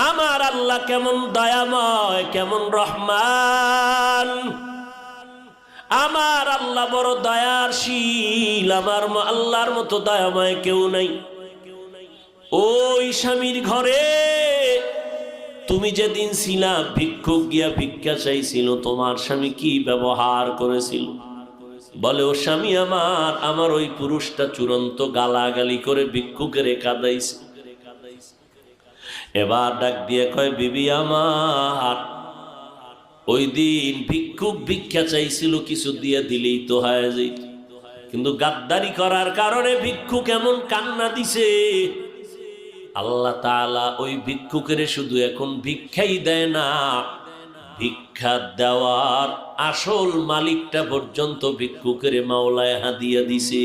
আমার আল্লাহ কেমন দয়াময়, কেমন রহমান। আমার আল্লাহ বড় দয়াশীল, আমার আল্লাহর মতো দয়াময় কেউ নাই। ওই স্বামীর ঘরে তুমি যেদিন ছিলা, ভিক্ষুক গিয়া ভিক্ষা চাইছিল, তোমার স্বামী কি ব্যবহার করেছিল? বলে, ও স্বামী আমার ওই পুরুষটা চূড়ান্ত গালাগালি করে ভিক্ষুকের কাঁদাইছে। এবার ডাক দিয়ে কয়, বিবি আমার, ওই দিন ভিক্ষুক ভিক্ষা চাইছিল, কিছু দিয়ে দিলেই তো হয়ে যেত, কিন্তু গাদ্দারি করার কারণে ভিক্ষুক এমন কান্না দিছে, আল্লাহ তাআলা ওই ভিক্ষুকের শুধু এখন ভিক্ষাই দেয় না, ভিক্ষা দেওয়ার আসল মালিকটা পর্যন্ত ভিক্ষুকের মাওলায় হাদিয়া দিছে।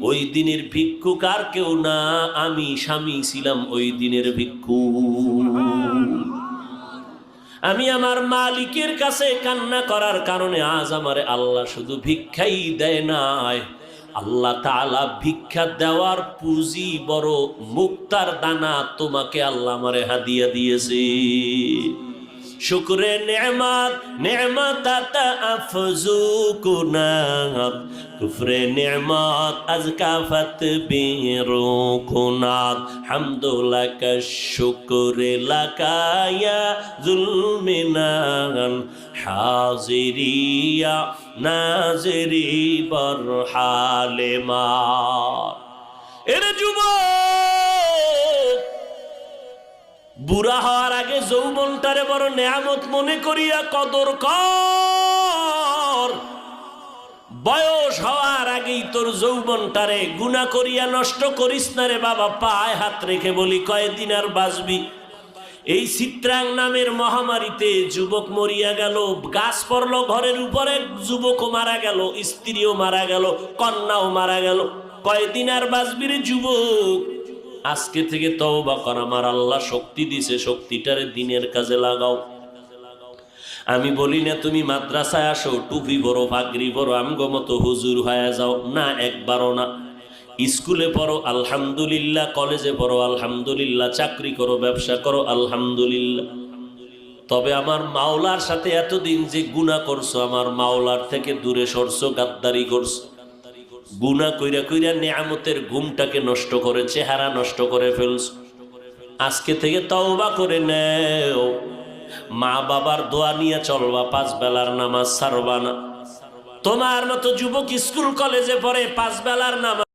ওই দিনের ভিক্ষুক আর কেউ না, আমি স্বামী ছিলাম ওই দিনের ভিক্ষুক। আমি আমার মালিকের কাছে কান্না করার কারণে আজ আমারে আল্লাহ শুধু ভিক্ষাই দেয় নাই, আল্লাহ তাআলা ভিক্ষা দেওয়ার পুঁজি বড় মুক্তার দানা তোমাকে আল্লাহ আমারে হাদিয়া দিয়েছে। শুকরে নেমাত নেমাত আফজু কুনাত, কুফরে নেমাত আজকাফত বেরো কুনাত, হামদুলাকা শুকরে লাকায়া জুলমিনান, হাজিরিয়া নাজরি বরহালে মার। এরে যুবক, বুড়া হওয়ার আগে যৌবনটারে বড় নেয়ামত মনে করিয়া কদর কর। বয়স হওয়ার আগেই তোর যৌবনটারে গুনাহ করিয়া নষ্ট করিস না রে বাবা। পায়ে হাত রেখে বলি, কয়দিন আর বাঁচবি? এই চিত্রাং নামের মহামারীতে যুবক মরিয়া গেল, গাছ পড়লো ঘরের উপরে, যুবকও মারা গেল, স্ত্রীও মারা গেল, কন্যাও মারা গেল। কয়দিন আর বাঁচবি রে যুবক? আজকে থেকে তওবা কর, আমার আল্লাহ শক্তি দিছে, শক্তিটারে দিনের কাজে লাগাও। আমি বলি না তুমি মাদ্রাসায় আসো, টুপি পরো, পাগড়ি পরো, আমগো মতো হুজুর হয়ে যাও, না, একবারও না। স্কুলে পড়ো আলহামদুলিল্লাহ, কলেজে পড়ো আলহামদুলিল্লাহ, চাকরি করো, ব্যবসা করো আলহামদুলিল্লাহ। তবে আমার মাওলার সাথে এতদিন যে গুনাহ করছো, আমার মাওলার থেকে দূরে সরছো, গাদ্দারি করছো, গুনাহ কইরা কইরা নেয়ামতের ঘুমটাকে নষ্ট করে, চেহারা নষ্ট করে ফেলছো। আজকে থেকে তওবা করে নেও, মা বাবার দোয়া নিয়ে চলবা, 5 বেলার নামাজ ছাড়বা না। তোমার মতো যুবক স্কুল কলেজে পড়ে 5 বেলার নামাজ